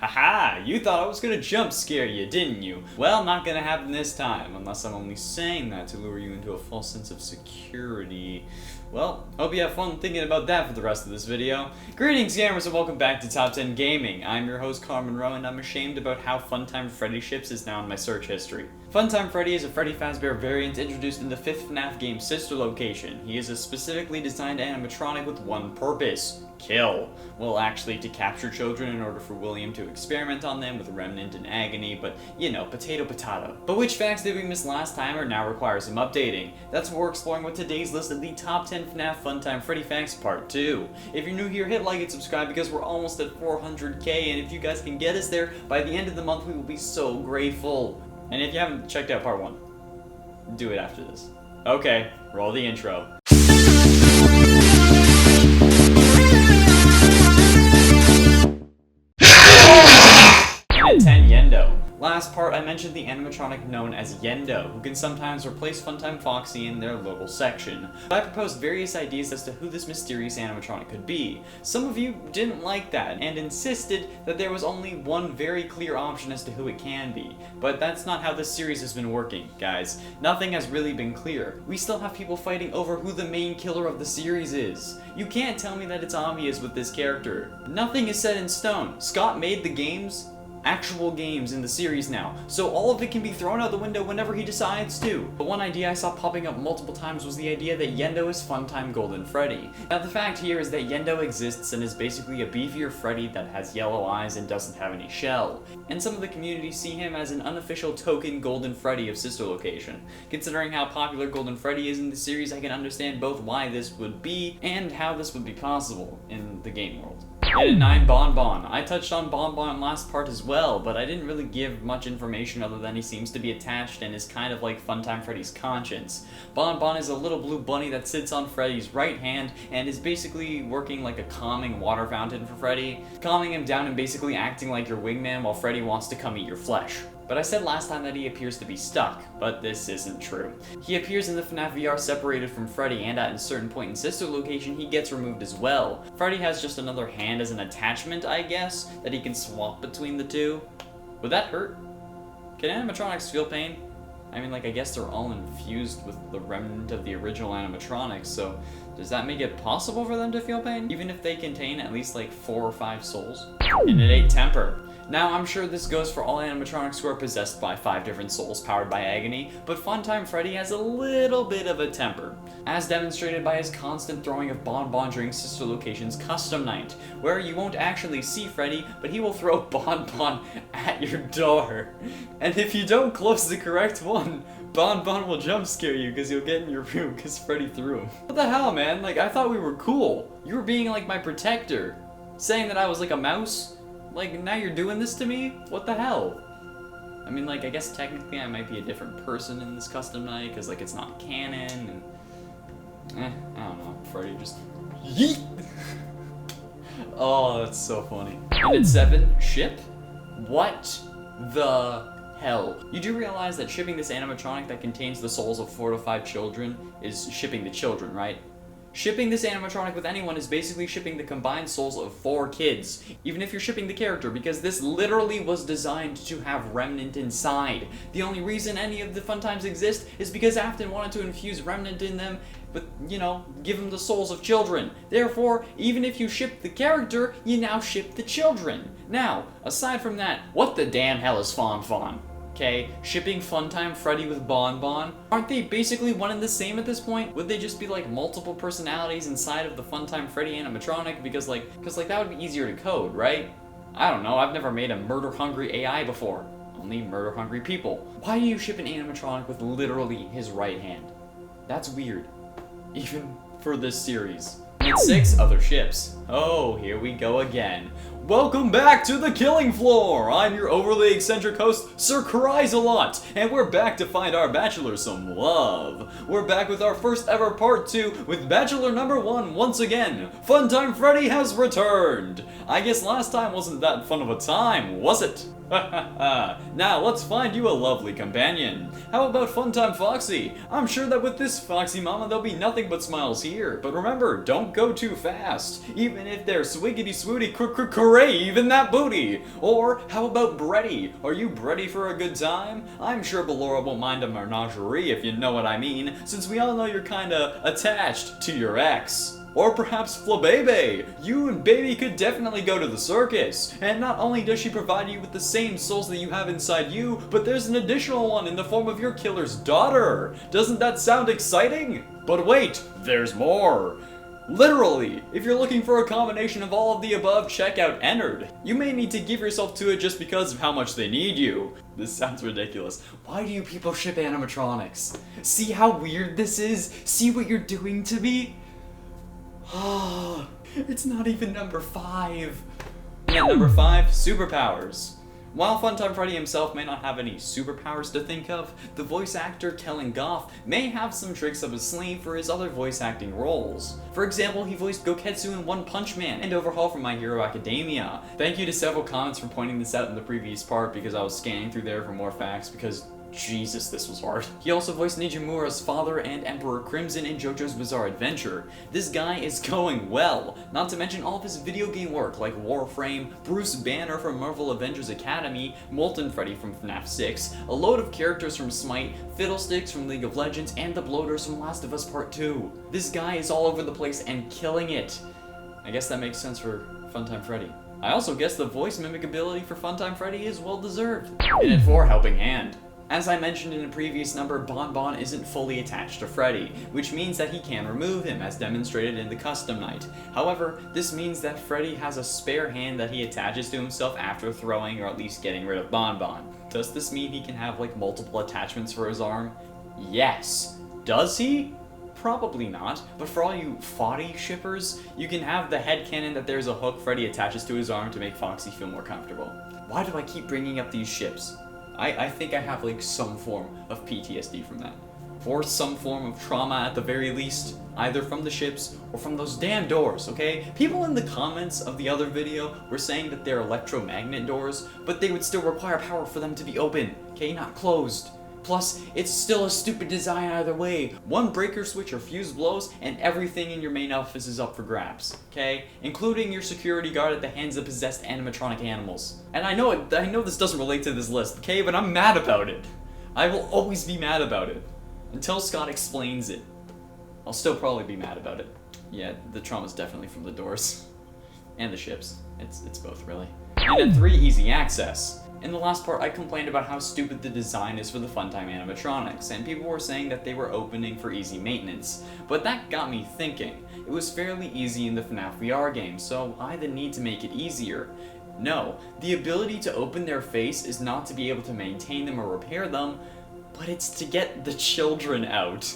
Haha, you thought I was gonna jump scare you, didn't you? Well, not gonna happen this time, unless I'm only saying that to lure you into a false sense of security. Well, hope you have fun thinking about that for the rest of this video. Greetings gamers and welcome back to Top 10 Gaming. I'm your host Carmen Rowe and I'm ashamed about how Funtime Freddy ships is now in my search history. Funtime Freddy is a Freddy Fazbear variant introduced in the 5th FNAF game's sister location. He is a specifically designed animatronic with one purpose: kill. Well, actually to capture children in order for William to experiment on them with Remnant and Agony, but you know, potato potato. But which facts did we miss last time or now require some updating? That's what we're exploring with today's list of the top 10 FNAF Funtime Freddy Facts Part 2. If you're new here, hit like and subscribe because we're almost at 400k, and if you guys can get us there by the end of the month, we will be so grateful. And if you haven't checked out Part 1, do it after this. Okay, roll the intro. 10 Yendo. Last part, I mentioned the animatronic known as Yendo, who can sometimes replace Funtime Foxy in their local section. But I proposed various ideas as to who this mysterious animatronic could be. Some of you didn't like that, and insisted that there was only one very clear option as to who it can be. But that's not how this series has been working, guys. Nothing has really been clear. We still have people fighting over who the main killer of the series is. You can't tell me that it's obvious with this character. Nothing is set in stone. Scott made the games, actual games in the series now, so all of it can be thrown out the window whenever he decides to. But one idea I saw popping up multiple times was the idea that Yendo is Funtime Golden Freddy. Now the fact here is that Yendo exists and is basically a beefier Freddy that has yellow eyes and doesn't have any shell. And some of the community see him as an unofficial token Golden Freddy of sister location. Considering how popular Golden Freddy is in the series, I can understand both why this would be and how this would be possible in the game world. At 9, Bon Bon. I touched on Bon Bon last part as well, but I didn't really give much information other than he seems to be attached and is kind of like Funtime Freddy's conscience. Bon Bon is a little blue bunny that sits on Freddy's right hand and is basically working like a calming water fountain for Freddy, calming him down and basically acting like your wingman while Freddy wants to come eat your flesh. But I said last time that he appears to be stuck, but this isn't true. He appears in the FNAF VR separated from Freddy, and at a certain point in sister location, he gets removed as well. Freddy has just another hand as an attachment, I guess, that he can swap between the two. Would that hurt? Can animatronics feel pain? I mean, like, I guess they're all infused with the remnant of the original animatronics, so does that make it possible for them to feel pain? Even if they contain at least like 4 or 5 souls? And it ain't temper. Now, I'm sure this goes for all animatronics who are possessed by 5 different souls powered by Agony, but Funtime Freddy has a little bit of a temper, as demonstrated by his constant throwing of Bon Bon during Sister Location's Custom Night, where you won't actually see Freddy, but he will throw Bon Bon at your door. And if you don't close the correct one, Bon Bon will jump scare you because you'll get in your room because Freddy threw him. What the hell, man? Like, I thought we were cool. You were being like my protector, saying that I was like a mouse. Like, now you're doing this to me? What the hell? I mean, like, I guess technically I might be a different person in this custom night, because, like, it's not canon, and... I don't know. Freddy just... Yeet! Oh, that's so funny. And at 7, ship? What the hell? You do realize that shipping this animatronic that contains the souls of 4 to 5 children is shipping the children, right? Shipping this animatronic with anyone is basically shipping the combined souls of 4 kids, even if you're shipping the character, because this literally was designed to have Remnant inside. The only reason any of the Funtimes exist is because Afton wanted to infuse Remnant in them, but, you know, give them the souls of children. Therefore, even if you ship the character, you now ship the children. Now, aside from that, what the damn hell is Fawn? Okay, shipping Funtime Freddy with Bon Bon? Aren't they basically one and the same at this point? Would they just be like multiple personalities inside of the Funtime Freddy animatronic? Because that would be easier to code, right? I don't know, I've never made a murder-hungry AI before. Only murder-hungry people. Why do you ship an animatronic with literally his right hand? That's weird. Even for this series. And 6, other ships. Oh, here we go again. Welcome back to the killing floor! I'm your overly eccentric host, Sir Cries-a-Lot, and we're back to find our bachelor some love. We're back with our first ever part 2 with bachelor number 1 once again. Funtime Freddy has returned! I guess last time wasn't that fun of a time, was it? Now let's find you a lovely companion. How about Funtime Foxy? I'm sure that with this Foxy Mama there'll be nothing but smiles here. But remember, don't go too fast. Even if they're swiggity swooty crave in that booty. Or how about Breddy? Are you ready for a good time? I'm sure Ballora won't mind a menagerie if you know what I mean, since we all know you're kinda attached to your ex. Or perhaps Flabebe! You and Baby could definitely go to the circus! And not only does she provide you with the same souls that you have inside you, but there's an additional one in the form of your killer's daughter! Doesn't that sound exciting? But wait, there's more! Literally, if you're looking for a combination of all of the above, check out Ennard. You may need to give yourself to it just because of how much they need you. This sounds ridiculous. Why do you people ship animatronics? See how weird this is? See what you're doing to me? Oh, it's not even number 5. And at number 5, superpowers. While Funtime Freddy himself may not have any superpowers to think of, the voice actor Kellen Goff may have some tricks up his sleeve for his other voice acting roles. For example, he voiced Goketsu in One Punch Man and Overhaul from My Hero Academia. Thank you to several comments for pointing this out in the previous part because I was scanning through there for more facts because Jesus, this was hard. He also voiced Nijimura's father and Emperor Crimson in JoJo's Bizarre Adventure. This guy is going well, not to mention all of his video game work like Warframe, Bruce Banner from Marvel Avengers Academy, Molten Freddy from FNAF 6, a load of characters from Smite, Fiddlesticks from League of Legends, and the Bloaters from Last of Us Part 2. This guy is all over the place and killing it. I guess that makes sense for Funtime Freddy. I also guess the voice mimic ability for Funtime Freddy is well deserved. And at 4, Helping Hand. As I mentioned in a previous number, Bonbon isn't fully attached to Freddy, which means that he can remove him, as demonstrated in the custom night. However, this means that Freddy has a spare hand that he attaches to himself after throwing or at least getting rid of Bonbon. Does this mean he can have like multiple attachments for his arm? Yes. Does he? Probably not, but for all you Foddy shippers, you can have the headcanon that there's a hook Freddy attaches to his arm to make Foxy feel more comfortable. Why do I keep bringing up these ships? I think I have like some form of PTSD from that. Or some form of trauma at the very least, either from the ships or from those damn doors, okay? People in the comments of the other video were saying that they're electromagnet doors, but they would still require power for them to be open, okay? Not closed. Plus, it's still a stupid design either way. One breaker switch or fuse blows, and everything in your main office is up for grabs, okay? Including your security guard at the hands of possessed animatronic animals. And I know this doesn't relate to this list, okay? But I'm mad about it. I will always be mad about it. Until Scott explains it. I'll still probably be mad about it. Yeah, the trauma's definitely from the doors. And the ships. It's both, really. And at 3, easy access. In the last part, I complained about how stupid the design is for the Funtime animatronics, and people were saying that they were opening for easy maintenance. But that got me thinking. It was fairly easy in the FNAF VR game, so why the need to make it easier? No, the ability to open their face is not to be able to maintain them or repair them, but it's to get the children out.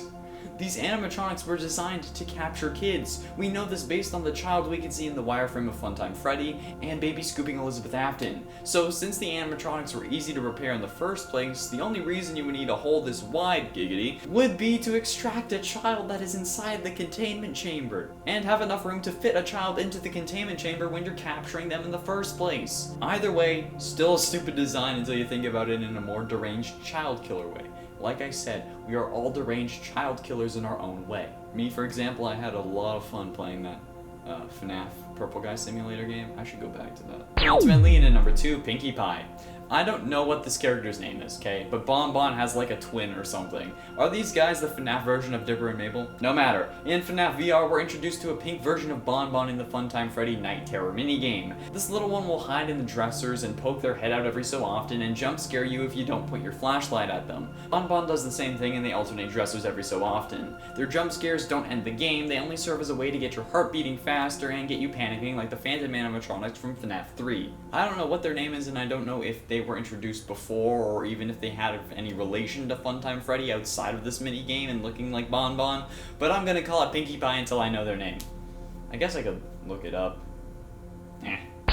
These animatronics were designed to capture kids. We know this based on the child we can see in the wireframe of Funtime Freddy and Baby Scooping Elizabeth Afton. So since the animatronics were easy to repair in the first place, the only reason you would need a hole this wide, giggity, would be to extract a child that is inside the containment chamber, and have enough room to fit a child into the containment chamber when you're capturing them in the first place. Either way, still a stupid design until you think about it in a more deranged child killer way. Like I said, we are all deranged child killers in our own way. Me, for example, I had a lot of fun playing that FNAF Purple Guy Simulator game. I should go back to that. And ultimately, in at number 2, Pinkie Pie. I don't know what this character's name is, okay? But Bonbon has like a twin or something. Are these guys the FNAF version of Dipper and Mabel? No matter. In FNAF VR, we're introduced to a pink version of Bonbon in the Funtime Freddy Night Terror minigame. This little one will hide in the dressers and poke their head out every so often and jump scare you if you don't point your flashlight at them. Bonbon does the same thing and they alternate dressers every so often. Their jump scares don't end the game, they only serve as a way to get your heart beating faster and get you panicking like the Phantom animatronics from FNAF 3. I don't know what their name is and I don't know if they were introduced before or even if they had any relation to Funtime Freddy outside of this minigame and looking like Bonbon, but I'm gonna call it Pinkie Pie until I know their name. I guess I could look it up.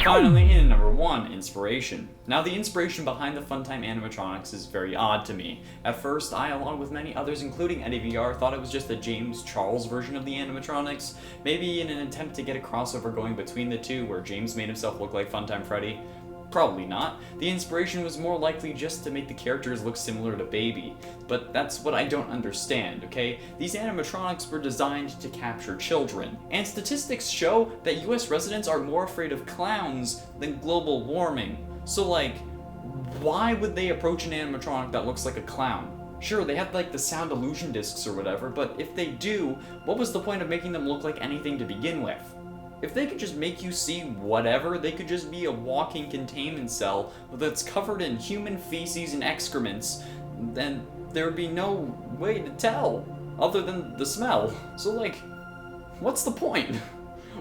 Finally, in number 1, inspiration. Now, the inspiration behind the Funtime animatronics is very odd to me. At first, I, along with many others, including Eddie VR, thought it was just a James Charles version of the animatronics, maybe in an attempt to get a crossover going between the two, where James made himself look like Funtime Freddy. Probably not. The inspiration was more likely just to make the characters look similar to Baby. But that's what I don't understand, okay? These animatronics were designed to capture children. And statistics show that US residents are more afraid of clowns than global warming. So like, why would they approach an animatronic that looks like a clown? Sure, they have like the sound illusion discs or whatever, but if they do, what was the point of making them look like anything to begin with? If they could just make you see whatever, they could just be a walking containment cell that's covered in human feces and excrements, then there would be no way to tell, other than the smell. So like, what's the point?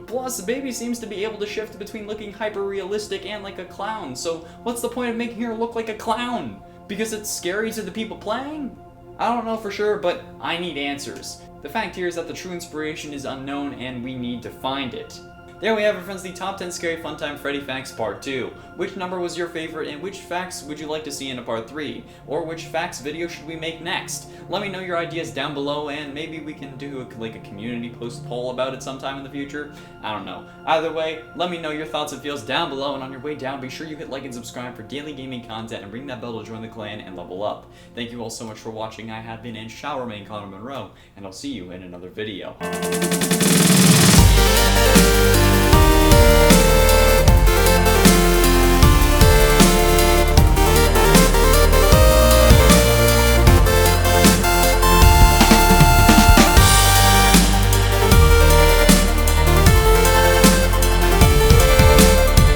Plus, Baby seems to be able to shift between looking hyper-realistic and like a clown, so what's the point of making her look like a clown? Because it's scary to the people playing? I don't know for sure, but I need answers. The fact here is that the true inspiration is unknown and we need to find it. There we have it, friends, the top 10 scary Funtime Freddy Facts Part 2. Which number was your favorite, and which facts would you like to see in a Part 3? Or which facts video should we make next? Let me know your ideas down below, and maybe we can do a community post poll about it sometime in the future. I don't know. Either way, let me know your thoughts and feels down below, and on your way down, be sure you hit like and subscribe for daily gaming content, and ring that bell to join the clan and level up. Thank you all so much for watching. I have been and shall remain Connor Monroe, and I'll see you in another video.